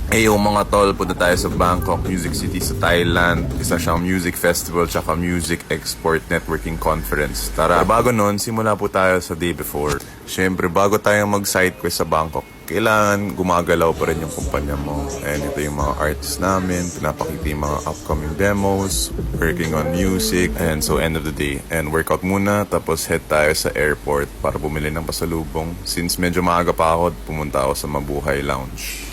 Yung mga tol, punta tayo sa Bangkok Music City sa Thailand. Isa siyang music festival tsaka music export networking conference. Tara, bago nun, simula po tayo sa day before. Siyempre, bago tayo mag-side quest sa Bangkok, kailangan gumagalaw pa rin yung kumpanya mo. And ito yung mga artists namin, pinapakita yung mga upcoming demos, working on music, and so end of the day. And workout muna, tapos head tayo sa airport para bumili ng pasalubong. Since medyo maaga pa ako, pumunta ako sa Mabuhay Lounge.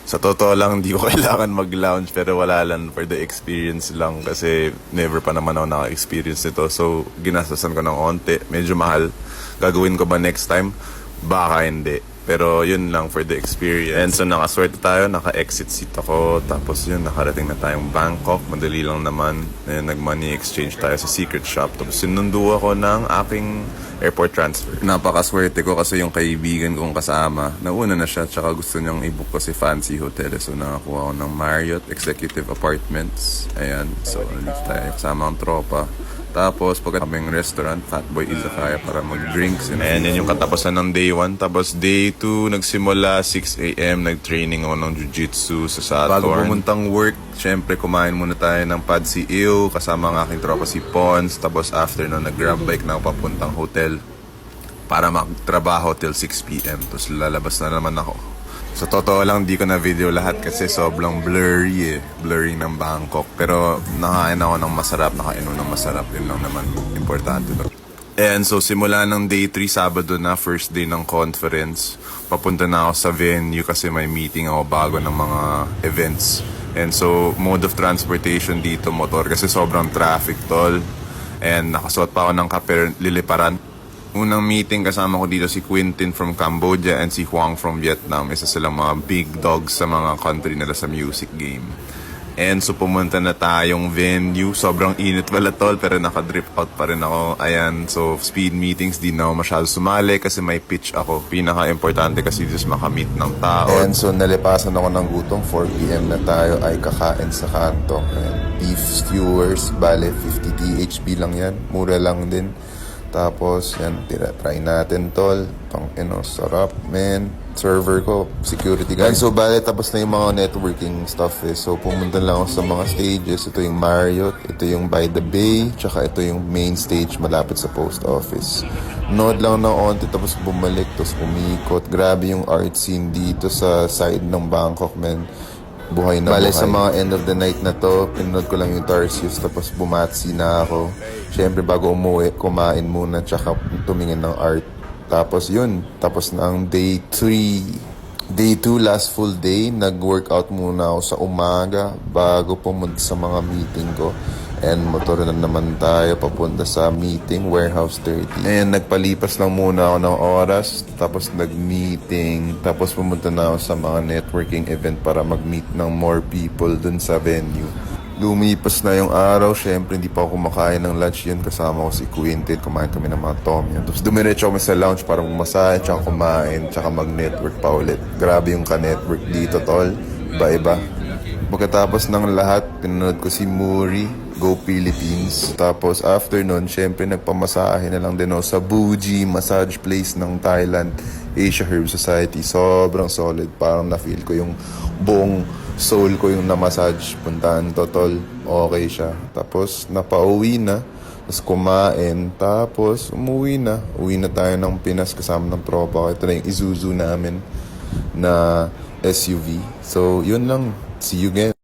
Sa totoo lang, hindi ko kailangan mag-lounge pero wala lang for the experience lang kasi never pa naman ako naka-experience nito. So, ginastasan ko ng onte. Medyo mahal. Gagawin ko ba next time? Baka hindi. Pero yun lang for the experience. And so, nakaswerte tayo. Naka-exit seat ako. Tapos yun, nakarating na tayong Bangkok. Madali lang naman. And nag-money exchange tayo sa secret shop. Tapos sinundo ako ng aking airport transfer. Napakaswerte ko kasi yung kaibigan kong kasama, nauna na siya, tsaka gusto niyang i-book ko si fancy hotel. So nakakuha ko ng Marriott Executive Apartments. Ayan, so nandito tayo kasama ang tropa. Tapos pagka kaming restaurant, Fatboy Izakaya para mag-drinks. And yan yung katapusan ng day 1. Tapos day 2, nagsimula 6 a.m. Nag-training ako ng jiu-jitsu sa Saturn. Bago pumuntang work, syempre kumain muna tayo ng pad si Ew, kasama ang aking tropa si Pons. Tapos after nun, nag-grab bike na ako papuntang hotel para magtrabaho till 6 p.m. Tapos lalabas na naman ako. Sa totoo lang, di ko na video lahat kasi sobrang blurry Blurry ng Bangkok. Pero nakain ako ng masarap, nakainom ng masarap. Yun lang naman, importante doon. And so, simula ng day 3, Sabado na, first day ng conference. Papunta na ako sa venue kasi may meeting ako bago ng mga events. And so, mode of transportation dito, motor. Kasi sobrang traffic, tol. And nakasuot pa ako ng liliparan. Unang meeting kasama ko dito si Quintin from Cambodia and si Huang from Vietnam. Isa silang mga big dogs sa mga country nila sa music game. And so pumunta na tayong venue. Sobrang init pala tol pero naka-drip out pa rin ako. Ayan, so speed meetings di na ako masyado sumali kasi may pitch ako. Pinaka-importante kasi just makamit ng tao. And so nalipasan ako ng gutom. 4 p.m. na tayo ay kakain sa kanto. And beef skewers, bale 50 DHB lang yan. Mura lang din. Tapos, yan, try natin, tol. Sarap, man. Server ko, security guard. So, bale, tapos na yung mga networking stuff So, pumunta lang ako sa mga stages. Ito yung Marriott, ito yung By the Bay, tsaka ito yung main stage malapit sa post office. Nood lang ng onti, tapos bumalik, tapos umikot. Grabe yung art scene dito sa side ng Bangkok, man. Buhay na buhay. Sa mga end of the night na to, pinunod ko lang yung Tarsius tapos bumatsi na ako. Siyempre bago umuwi, kumain muna tsaka tumingin ng art. Tapos yun, tapos na ang day 3. Day 2, last full day, nag-workout muna ako sa umaga bago pumunta sa mga meeting ko. And motor na naman tayo papunta sa meeting, Warehouse 30. And nagpalipas lang muna ako ng oras, tapos nag-meeting, tapos pumunta na ako sa mga networking event para mag-meet ng more people dun sa venue. Lumipas na yung araw, syempre hindi pa ako kumakain ng lunch yun. Kasama ko si Quintin, kumain kami ng mga tom yun. Tapos dumiretso kami sa lounge para magmasahe, tsaka kumain, tsaka mag-network pa ulit. Grabe yung ka-network dito, tol. Iba-iba. Pagkatapos ng lahat, pinanood ko si Muri, Go Philippines. Tapos after nun, syempre nagpamasahe na lang din ako sa Buji Massage Place ng Thailand, Asia Herb Society. Sobrang solid. Parang na-feel ko yung buong soul ko yung na-massage. Puntahan to, tol. Okay siya. Tapos napauwi na. Tapos kumain. Tapos umuwi na. Uwi na tayo ng Pinas kasama ng tropa ko. Ito na yung Isuzu namin na SUV. So, yun lang. See you again.